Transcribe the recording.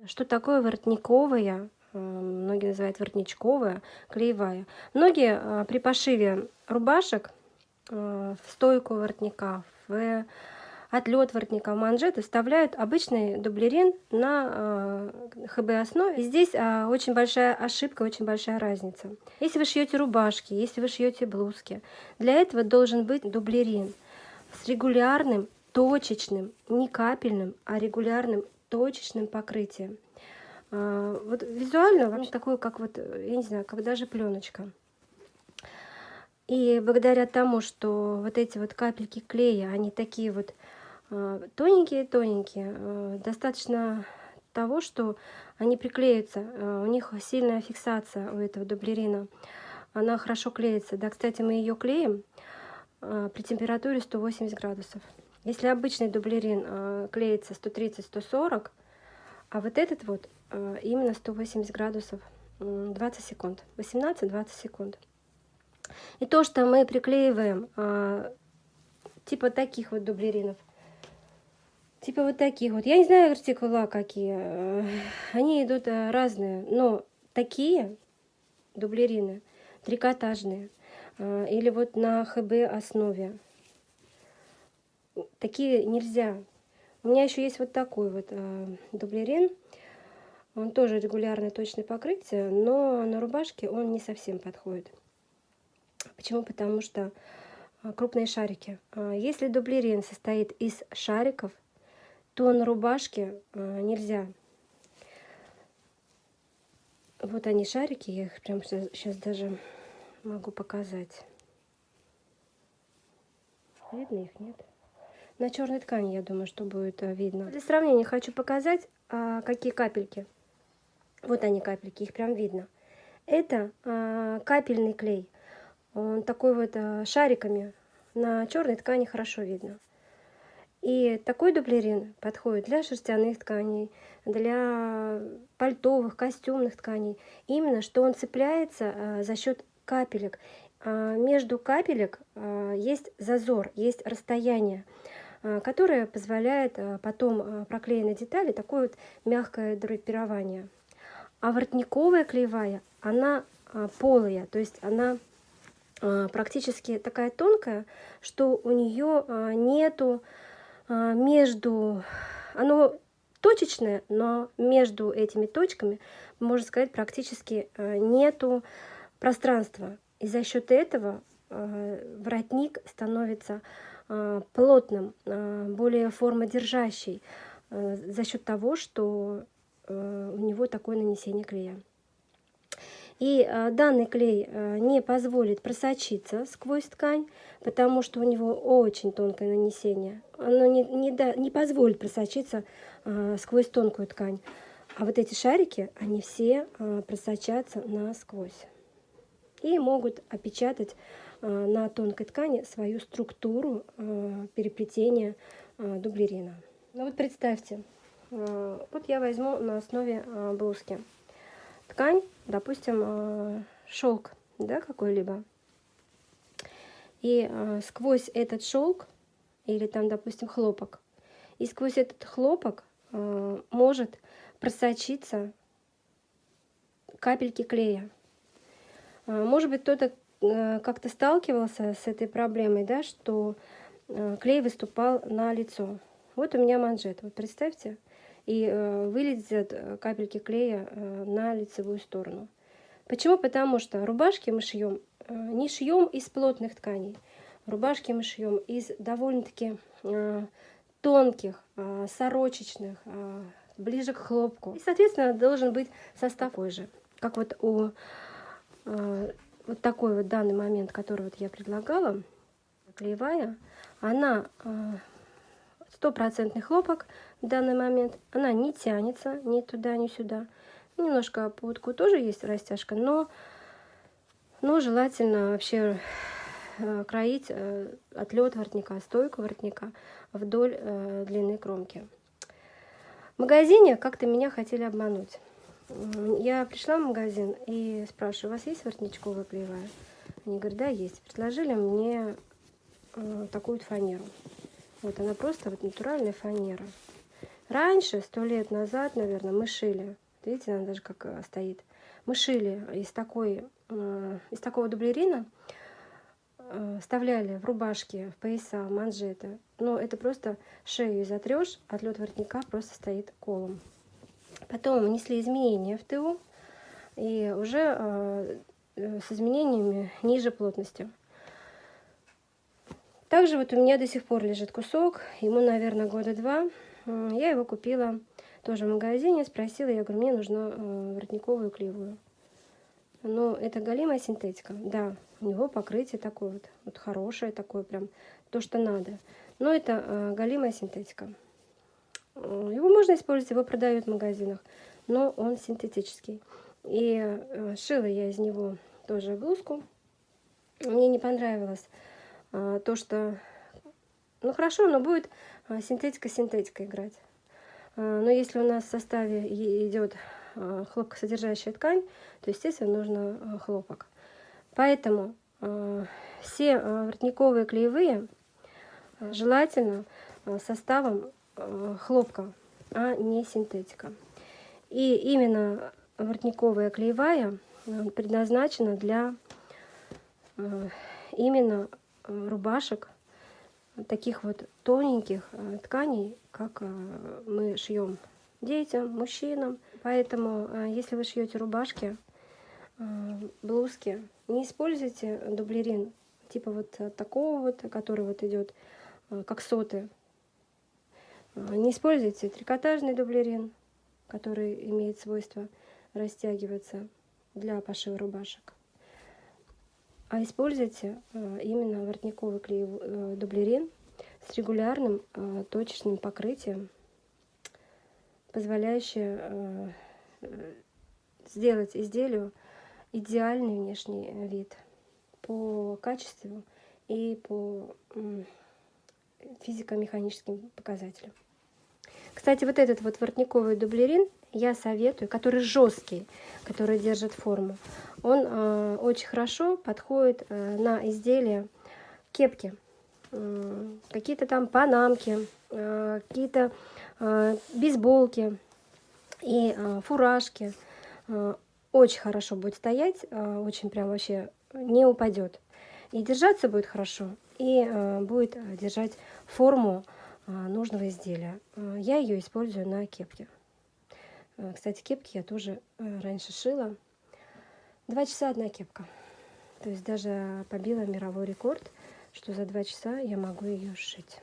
Что такое воротниковая, многие называют воротничковая, клеевая? Многие при пошиве рубашек в стойку воротника, в отлет воротника, в манжеты вставляют обычный дублерин на ХБ-основе. И здесь очень большая ошибка, очень большая разница. Если вы шьете рубашки, если вы шьете блузки, для этого должен быть дублерин с регулярным, точечным, не капельным, а регулярным точечным покрытием. Вот визуально вообще такое, как вот, я не знаю, как даже пленочка. И благодаря тому, что вот эти вот капельки клея, они такие вот тоненькие-тоненькие, достаточно того, что они приклеются, у них сильная фиксация у этого дублерина, она хорошо клеится. Да, кстати, мы ее клеим при температуре 180 градусов. Если обычный дублерин клеится 130-140, а вот этот вот именно 180 градусов 20 секунд, 18-20 секунд. И то, что мы приклеиваем типа таких вот дублеринов, типа вот таких вот, я не знаю артикула какие, они идут разные, но такие дублерины, трикотажные, или вот на ХБ основе, такие нельзя. У меня еще есть вот такой вот дублерин, он тоже регулярное точное покрытие, но на рубашке он не совсем подходит. Почему? Потому что крупные шарики. Если дублерин состоит из шариков, то на рубашке нельзя. Вот они шарики, я их прям сейчас даже могу показать. Видно их, нет? На черной ткани, я думаю, что будет видно. Для сравнения хочу показать, какие капельки. Вот они капельки, их прям видно. Это капельный клей. Он такой вот шариками. На черной ткани хорошо видно. И такой дублерин подходит для шерстяных тканей, для пальтовых, костюмных тканей. Именно, что он цепляется за счет капелек. Между капелек есть зазор, есть расстояние, которое позволяет потом проклеенной детали такое вот мягкое драпирование. А воротниковая клеевая, она полая, то есть она практически такая тонкая, что у нее нету между, оно точечное, но между этими точками, можно сказать, практически нету пространства. И за счет этого воротник становится плотным, более формодержащий, за счет того, что у него такое нанесение клея. И данный клей не позволит просочиться сквозь ткань, потому что у него очень тонкое нанесение. Оно не позволит просочиться сквозь тонкую ткань. А вот эти шарики, они все просочатся насквозь. И могут опечатать на тонкой ткани свою структуру переплетения дублерина. Ну вот представьте, вот я возьму на основе блузки ткань, допустим, шелк, да, какой-либо. И сквозь этот шелк, или там, допустим, хлопок, и сквозь этот хлопок может просочиться капельки клея. Может быть, кто-то как-то сталкивался с этой проблемой, да, что клей выступал на лицо. Вот у меня манжет, вот представьте, и вылезет капельки клея на лицевую сторону. Почему? Потому что рубашки мы шьем, не шьем из плотных тканей. Рубашки мы шьем из довольно-таки тонких, сорочечных, ближе к хлопку. И, соответственно, должен быть состав такой же, как вот у вот такой вот данный момент, который вот я предлагала, клеевая, она стопроцентный хлопок в данный момент, она не тянется ни туда, ни сюда. Немножко по утку тоже есть растяжка, но желательно вообще кроить отлет воротника, стойку воротника вдоль длины кромки. В магазине как-то меня хотели обмануть. Я пришла в магазин и спрашиваю: у вас есть воротничковая клеевая? Они говорят: да, есть. Предложили мне такую вот фанеру. Вот она просто вот натуральная фанера. Раньше, 100 лет назад, наверное, мы шили. Видите, она даже как стоит. Мы шили из такого дублерина, вставляли в рубашки, в пояса, в манжеты. Но это просто шею затрешь, отлет воротника просто стоит колом. Потом внесли изменения в ТУ, и уже с изменениями ниже плотности. Также вот у меня до сих пор лежит кусок, ему, наверное, года 2. Я его купила тоже в магазине, спросила, я говорю, мне нужна воротниковую клеевую. Но это голимая синтетика, да, у него покрытие такое вот хорошее, такое прям то, что надо. Но это голимая синтетика. Его можно использовать, его продают в магазинах, но он синтетический. И шила я из него тоже блузку. Мне не понравилось то, что, ну хорошо, но будет синтетика играть. Но если у нас в составе идет хлопкосодержащая ткань, то, естественно, нужно хлопок. Поэтому все воротниковые клеевые желательно составом хлопка, а не синтетика. И именно воротниковая клеевая предназначена для именно рубашек, таких вот тоненьких тканей, как мы шьем детям, мужчинам. Поэтому, если вы шьете рубашки, блузки, не используйте дублерин типа вот такого вот, который вот идет как соты. Не используйте трикотажный дублерин, который имеет свойство растягиваться для пошива рубашек. А используйте именно воротниковый дублерин с регулярным точечным покрытием, позволяющее сделать изделию идеальный внешний вид по качеству и по физико-механическим показателям. Кстати, вот этот вот воротниковый дублерин я советую, который жесткий, который держит форму. Он очень хорошо подходит на изделия кепки, какие-то там панамки, какие-то бейсболки и фуражки. Очень хорошо будет стоять, очень прям вообще не упадет. И держаться будет хорошо, и будет держать форму нужного изделия. Я ее использую на кепке. Кстати, кепки я тоже раньше шила. 2 часа одна кепка. То есть даже побила мировой рекорд, что за 2 часа я могу ее сшить.